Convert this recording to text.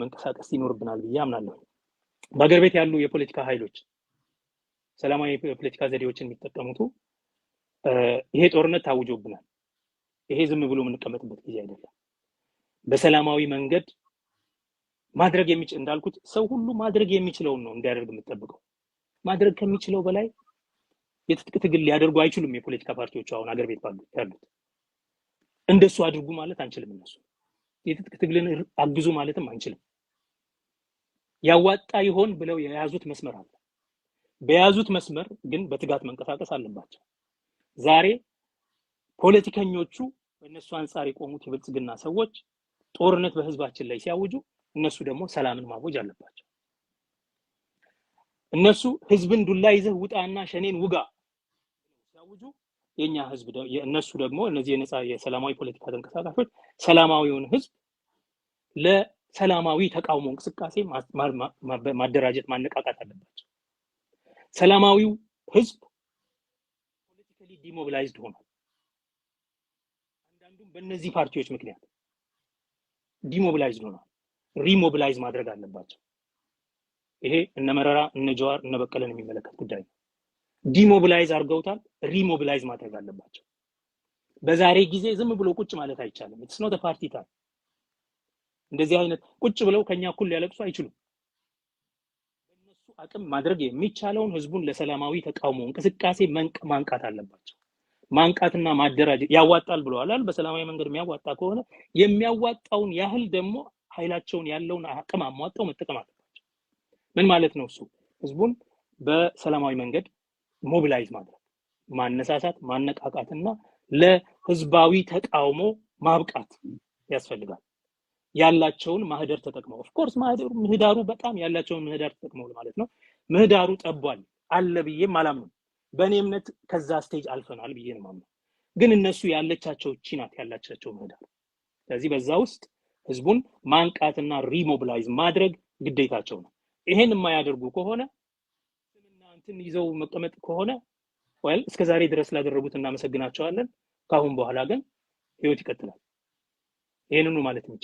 መንቀሳቀስ ይኖርብናል ብዬ አምናለሁ። በአገር ቤት ያሉ የፖለቲካ ኃይሎች ሰላማዊ የፖለቲካ ዘዴዎችን የሚጠቀሙት ይሄ ጦርነት ታውጆብናል፣ ይሄ ዝም ብሎ የምንቀመጥበት ጊዜ አይደለም። በሰላማዊ መንገድ ማድረግ የሚችል እንዳልኩት ሰው ሁሉ ማድረግ የሚችለውን ነው እንዲያደርግ የምትጠብቀው። ማድረግ ከሚችለው በላይ የትጥቅ ትግል ሊያደርጉ አይችሉም የፖለቲካ ፓርቲዎች አሁን አገር ቤት ያሉት። እንደሱ አድርጉ ማለት አንችልም። እነሱ የትጥቅ ትግልን አግዙ ማለትም አንችልም። ያዋጣ ይሆን ብለው የያዙት መስመር አለ። በያዙት መስመር ግን በትጋት መንቀሳቀስ አለባቸው። ዛሬ ፖለቲከኞቹ በእነሱ አንጻር የቆሙት የብልጽግና ሰዎች ጦርነት በህዝባችን ላይ ሲያውጁ እነሱ ደግሞ ሰላምን ማወጅ አለባቸው። እነሱ ህዝብን ዱላ ይዘህ ውጣና ሸኔን ውጋ ሲያውጁ የኛ ህዝብ እነሱ ደግሞ እነዚህ የነፃ የሰላማዊ ፖለቲካ ተንቀሳቃሾች ሰላማዊውን ህዝብ ለሰላማዊ ተቃውሞ እንቅስቃሴ ማደራጀት ማነቃቃት አለባቸው። ሰላማዊው ህዝብ ፖለቲካሊ ዲሞቢላይዝድ ሆኗል። አንዳንዱም በእነዚህ ፓርቲዎች ምክንያት ዲሞቢላይዝድ ሆኗል። ሪሞቢላይዝ ማድረግ አለባቸው። ይሄ እነ መረራ እነ ጀዋር እነ በቀለን የሚመለከት ጉዳይ ነው። ዲሞቢላይዝ አድርገውታል። ሪሞቢላይዝ ማድረግ አለባቸው። በዛሬ ጊዜ ዝም ብሎ ቁጭ ማለት አይቻልም። ኢትስ ኖት አ ፓርቲ ታይም። እንደዚህ አይነት ቁጭ ብለው ከኛ እኩል ሊያለቅሱ አይችሉም። በእነሱ አቅም ማድረግ የሚቻለውን ህዝቡን ለሰላማዊ ተቃውሞ እንቅስቃሴ ማንቃት አለባቸው። ማንቃትና ማደራጀት ያዋጣል ብለዋል። በሰላማዊ መንገድ የሚያዋጣ ከሆነ የሚያዋጣውን ያህል ደግሞ ኃይላቸውን ያለውን አቅም አሟጣው መጠቀም አለባቸው። ምን ማለት ነው? እሱ ህዝቡን በሰላማዊ መንገድ ሞቢላይዝ ማድረግ፣ ማነሳሳት፣ ማነቃቃትና ለህዝባዊ ተቃውሞ ማብቃት ያስፈልጋል። ያላቸውን ማህደር ተጠቅመው ኦፍ ኮርስ ምህዳሩ በጣም ያላቸውን ምህዳር ተጠቅመው ማለት ነው። ምህዳሩ ጠቧል አለ ብዬም አላምንም። በእኔ እምነት ከዛ ስቴጅ አልፈናል ብዬ ነው ማምነው። ግን እነሱ ያለቻቸው ቺናት ያላቻቸው ምህዳር። ስለዚህ በዛ ውስጥ ህዝቡን ማንቃትና ሪሞቢላይዝ ማድረግ ግዴታቸው ነው። ይሄን የማያደርጉ ከሆነ ስምና እንትን ይዘው መቀመጥ ከሆነ እስከዛሬ ድረስ ላደረጉት እናመሰግናቸዋለን። ካሁን በኋላ ግን ህይወት ይቀጥላል። ይሄንኑ ማለት ነው።